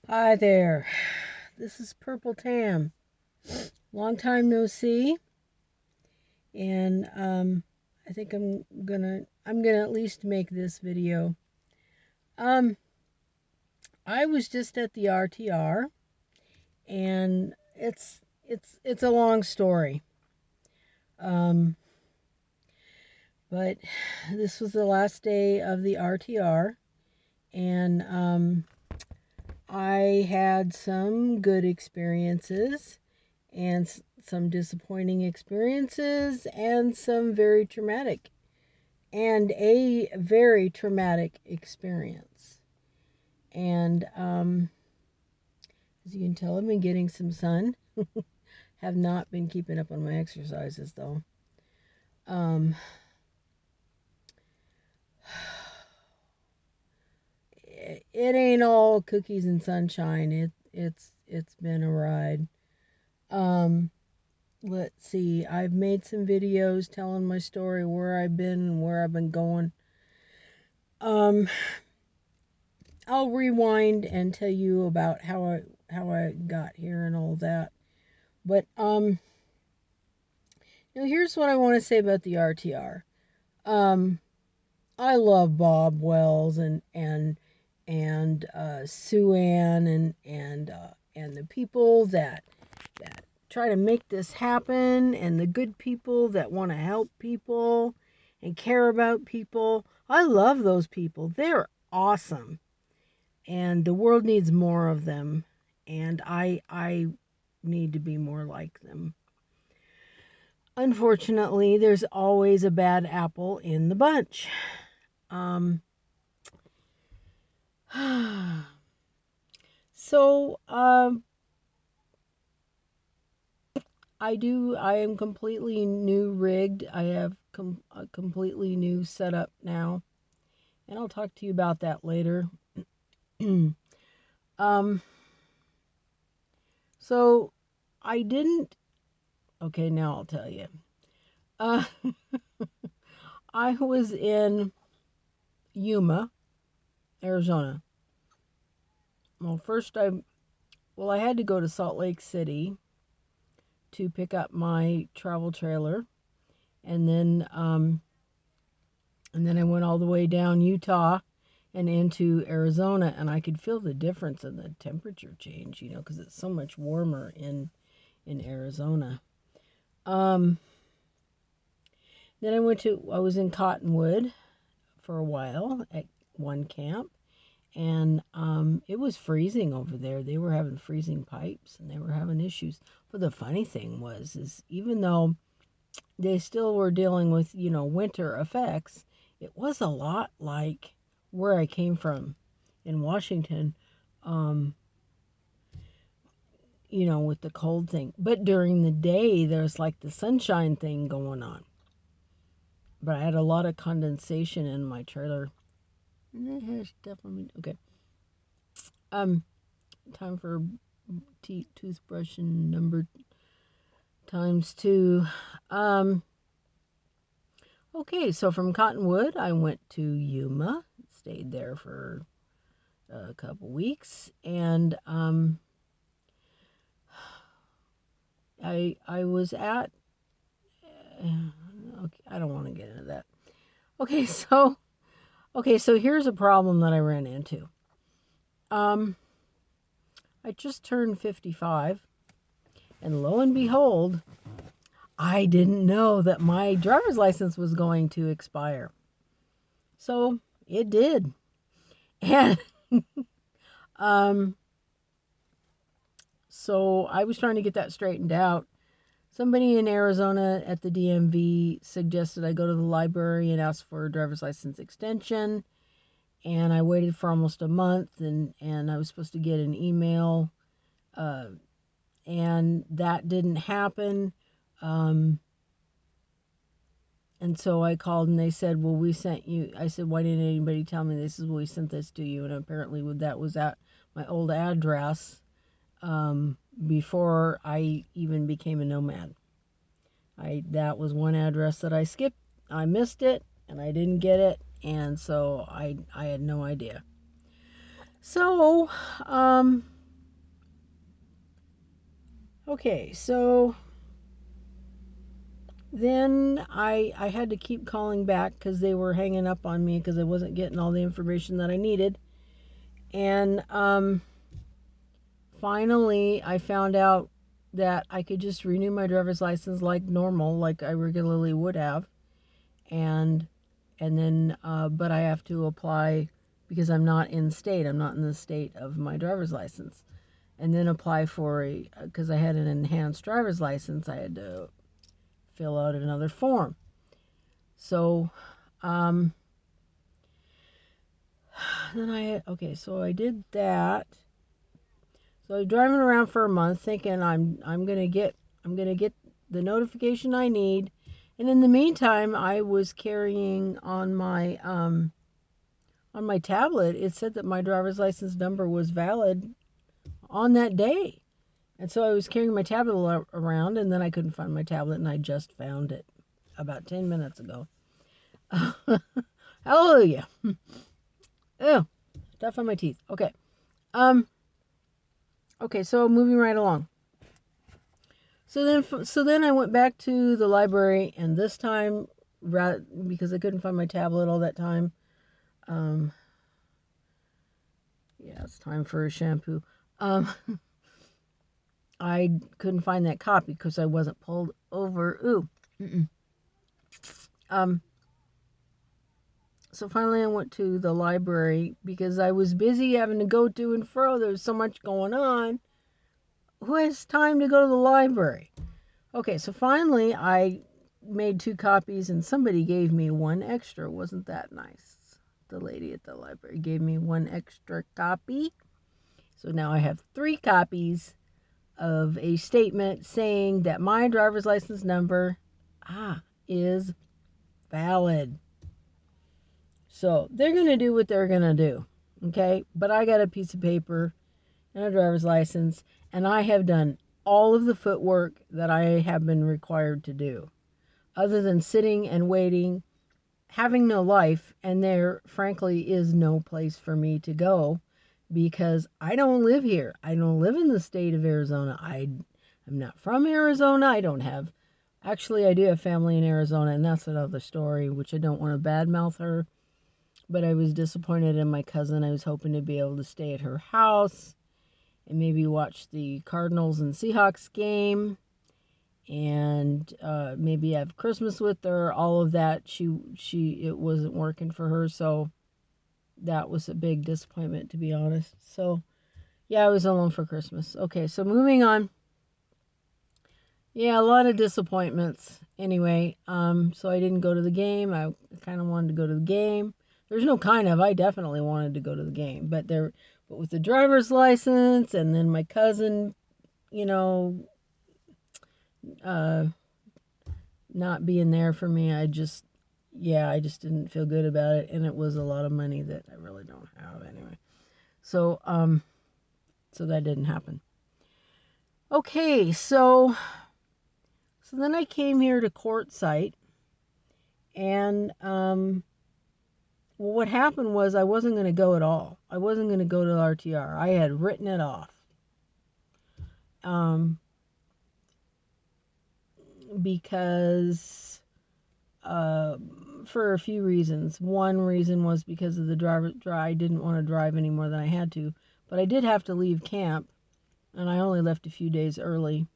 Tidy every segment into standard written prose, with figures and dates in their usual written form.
Hi there. This is Purple Tam. Long time no see, and I think I'm gonna at least make this video. Um, I was just at the RTR, and it's a long story. Um, but this was the last day of the RTR, and I had some good experiences and some disappointing experiences and some very traumatic and a very traumatic experience. And as you can tell, I've been getting some sun. Have not been keeping up on my exercises though. Um, it ain't all cookies and sunshine. It's been a ride. Um, let's see. I've made some videos telling my story, where I've been and where I've been going. Um, I'll rewind and tell you about how I got here and all that. But here's what I want to say about the RTR. I love Bob Wells and Sue Ann and the people that try to make this happen, and the good people that want to help people and care about people. I love those people. They're awesome. And the world needs more of them, and I need to be more like them. Unfortunately, there's always a bad apple in the bunch. Um, so I am completely new rigged. I have a completely new setup now, and I'll talk to you about that later. um, so I didn't. Okay, now I'll tell you. Uh, I was in Yuma, Arizona. Well, I had to go to Salt Lake City to pick up my travel trailer, and then I went all the way down Utah and into Arizona, and I could feel the difference in the temperature change, because it's so much warmer in Arizona. Then I was in Cottonwood for a while at one camp, and it was freezing over there. They were having freezing pipes, and they were having issues. But the funny thing is even though they still were dealing with, winter effects, it was a lot like where I came from in Washington, um, with the cold thing. But during the day, there's like the sunshine thing going on. But I had a lot of condensation in my trailer. And that has definitely okay. Time for toothbrush and number times two. Okay, so from Cottonwood, I went to Yuma, stayed there for a couple weeks, and I was at. Okay, I don't want to get into that. Okay, so here's a problem that I ran into. I just turned 55, and lo and behold, I didn't know that my driver's license was going to expire. So it did. And so I was trying to get that straightened out. Somebody in Arizona at the DMV suggested I go to the library and ask for a driver's license extension. And I waited for almost a month, and I was supposed to get an email. And that didn't happen. And so I called, and they said, well, we sent you. I said, why didn't anybody tell me? They said, well, we sent this to you. And apparently that was at my old address before I even became a nomad. That was one address that I skipped. I missed it, and I didn't get it. And so I had no idea. So Okay, so then I had to keep calling back because they were hanging up on me because I wasn't getting all the information that I needed. And finally, I found out that I could just renew my driver's license like normal, like I regularly would have. And then, but I have to apply because I'm not in state. I'm not in the state of my driver's license. And then apply for because I had an enhanced driver's license, I had to fill out another form. So, then so I did that. So I was driving around for a month thinking I'm gonna get the notification I need. And in the meantime, I was carrying on my tablet, it said that my driver's license number was valid on that day. And so I was carrying my tablet around, and then I couldn't find my tablet, and I just found it about 10 minutes ago. Hallelujah. Ew, stuff on my teeth. Okay. Okay, so moving right along. So then I went back to the library, and this time, because I couldn't find my tablet all that time, yeah, it's time for a shampoo. I couldn't find that copy because I wasn't pulled over. Ooh. So finally I went to the library because I was busy having to go to and fro. There was so much going on. Who has time to go to the library? Okay, so finally I made 2 copies and somebody gave me 1 extra. Wasn't that nice? The lady at the library gave me 1 extra copy. So now I have 3 copies of a statement saying that my driver's license number is valid. So they're going to do what they're going to do, okay? But I got a piece of paper and a driver's license, and I have done all of the footwork that I have been required to do, other than sitting and waiting, having no life, and there, frankly, is no place for me to go because I don't live here. I don't live in the state of Arizona. I'm not from Arizona. I don't have... Actually, I do have family in Arizona, and that's another story, which I don't want to badmouth her. But I was disappointed in my cousin. I was hoping to be able to stay at her house and maybe watch the Cardinals and Seahawks game and maybe have Christmas with her. All of that, it wasn't working for her, so that was a big disappointment, to be honest. So, yeah, I was alone for Christmas. Okay, so moving on. Yeah, a lot of disappointments. Anyway, so I didn't go to the game. I kind of wanted to go to the game. There's no kind of. I definitely wanted to go to the game, but with the driver's license and then my cousin, not being there for me, I just didn't feel good about it, and it was a lot of money that I really don't have anyway. So that didn't happen. Okay, so then I came here to Quartzite, and what happened was I wasn't going to go at all. I wasn't going to go to the RTR. I had written it off. Because for a few reasons. One reason was because of the I didn't want to drive any more than I had to. But I did have to leave camp, and I only left a few days early.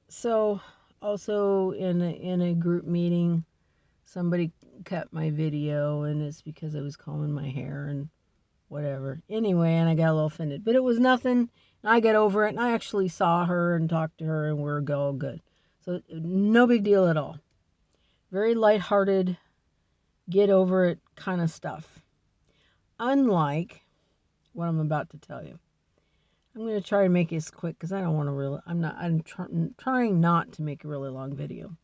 So also in a group meeting, somebody cut my video, and it's because I was combing my hair and whatever. Anyway, and I got a little offended, but it was nothing. I got over it, and I actually saw her and talked to her, and we're all good. So no big deal at all. Very lighthearted, get over it kind of stuff. Unlike what I'm about to tell you. I'm going to try to make this quick because I don't want to I'm trying not to make a really long video.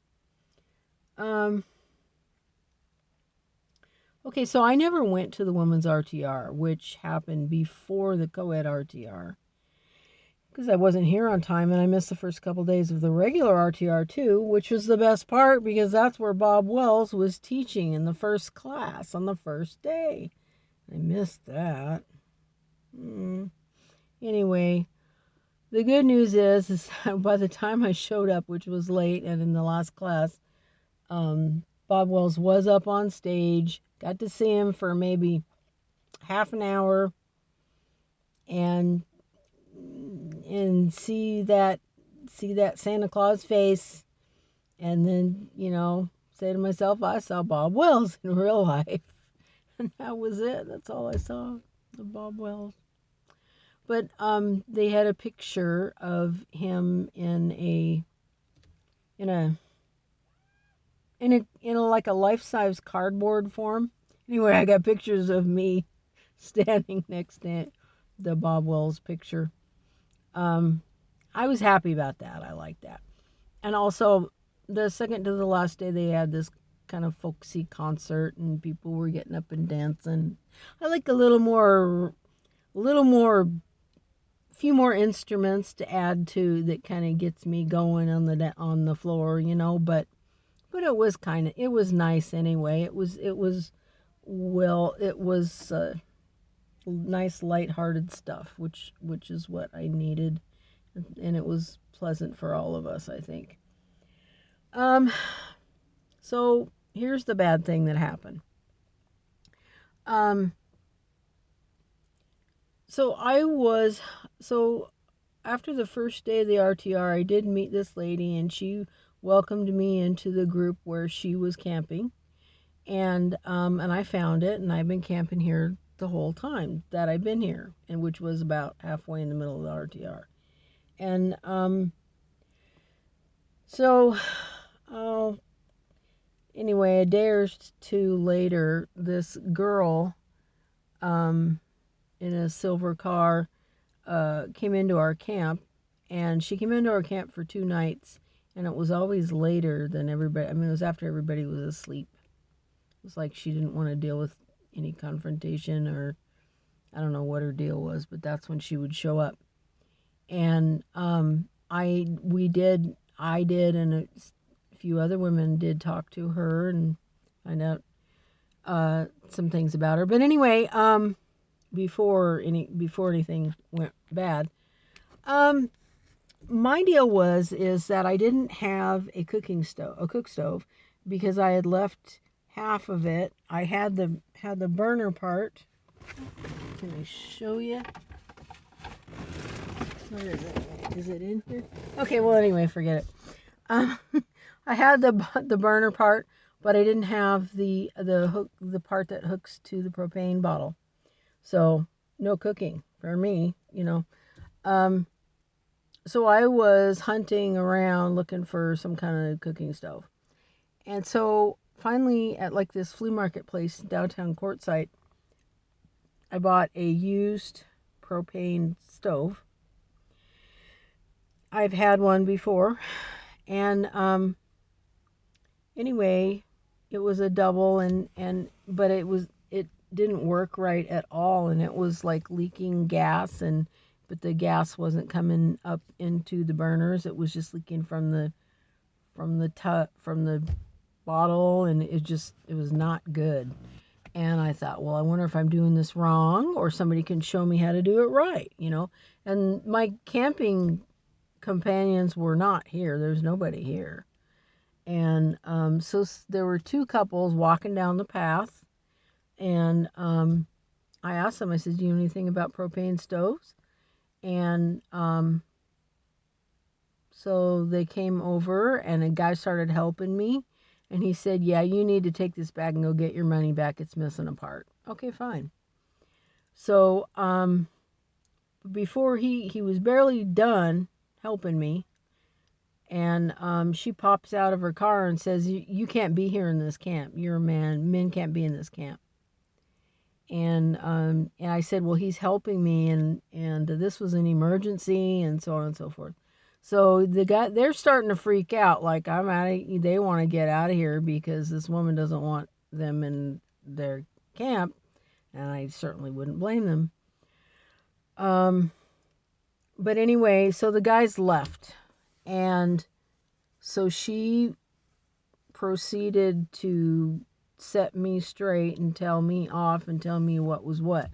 Okay, so I never went to the women's RTR, which happened before the co-ed RTR, because I wasn't here on time, and I missed the first couple days of the regular RTR too, which was the best part because that's where Bob Wells was teaching in the first class on the first day. I missed that. Anyway, the good news is that by the time I showed up, which was late and in the last class, Bob Wells was up on stage. Got to see him for maybe half an hour and see that Santa Claus face, and then, say to myself, I saw Bob Wells in real life. And that was it. That's all I saw of Bob Wells. But they had a picture of him in a like a life-size cardboard form. Anyway, I got pictures of me standing next to the Bob Wells picture. I was happy about that. I liked that. And also, the second to the last day, they had this kind of folksy concert, and people were getting up and dancing. I like a few more instruments to add to that kind of gets me going on the floor, But it was nice anyway. It was nice lighthearted stuff, which is what I needed, and it was pleasant for all of us, I think. So here's the bad thing that happened. So after the first day of the RTR, I did meet this lady, and she welcomed me into the group where she was camping, and I found it, and I've been camping here the whole time that I've been here, and which was about halfway in the middle of the RTR. And anyway, a day or two later, this girl in a silver car came into our camp, and she came into our camp for 2 nights, and it was always later than everybody. I mean, it was after everybody was asleep. It was like she didn't want to deal with any confrontation, or I don't know what her deal was, but that's when she would show up. And I did, and a few other women did talk to her and find out some things about her. But anyway, before anything went bad, my deal is that I didn't have a cook stove, because I had left half of it. I had the burner part. Can I show you? Where is it? Is it in here? Okay, well, anyway, forget it. I had the burner part, but I didn't have the part that hooks to the propane bottle. So no cooking for me, So I was hunting around looking for some kind of cooking stove. And so finally, at like this flea market place downtown Quartzite, I bought a used propane stove. I've had one before, and anyway, it was a double, but it didn't work right at all, and it was like leaking gas, but the gas wasn't coming up into the burners. It was just leaking from the bottle, and it was not good. And I thought, well, I wonder if I'm doing this wrong, or somebody can show me how to do it right, And my camping companions were not here. There's nobody here. And so there were 2 couples walking down the path, and I asked them, I said, do you know anything about propane stoves? And so they came over, and a guy started helping me, and he said, yeah, you need to take this back and go get your money back. It's missing a part. Okay, fine. So before he was barely done helping me, and she pops out of her car and says, you can't be here in this camp. You're a man. Men can't be in this camp. And I said, well, he's helping me, and this was an emergency, and so on and so forth. So they're starting to freak out, like, they want to get out of here because this woman doesn't want them in their camp, and I certainly wouldn't blame them. But anyway, so the guys left, and so she proceeded to set me straight and tell me off and tell me what was what.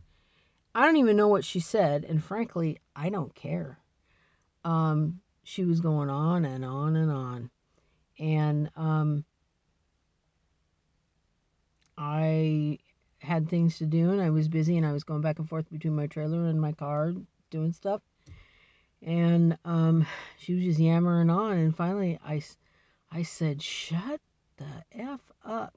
I don't even know what she said, and frankly, I don't care. She was going on and on and on. And I had things to do, and I was busy, and I was going back and forth between my trailer and my car doing stuff. And she was just yammering on, and finally I said, shut the F up.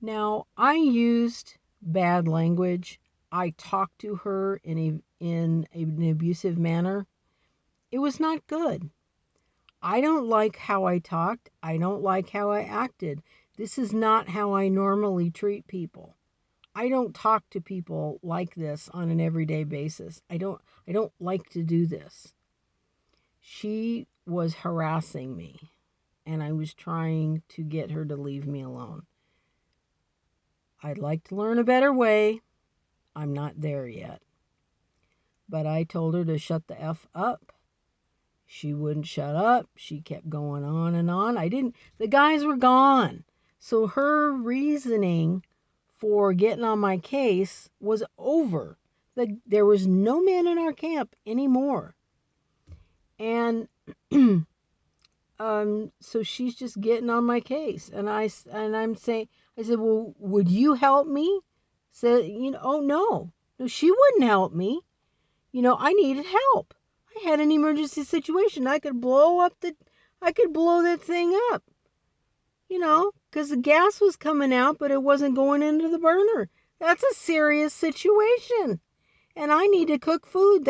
Now, I used bad language. I talked to her in an abusive manner. It was not good. I don't like how I talked. I don't like how I acted. This is not how I normally treat people. I don't talk to people like this on an everyday basis. I don't like to do this. She was harassing me, and I was trying to get her to leave me alone. I'd like to learn a better way. I'm not there yet. But I told her to shut the F up. She wouldn't shut up. She kept going on and on. The guys were gone. So her reasoning for getting on my case was over. There was no man in our camp anymore. And so she's just getting on my case. And I'm saying, I said, well, would you help me? Said, oh no, she wouldn't help me. I needed help. I had an emergency situation. I could blow that thing up. Because the gas was coming out, but it wasn't going into the burner. That's a serious situation. And I need to cook food.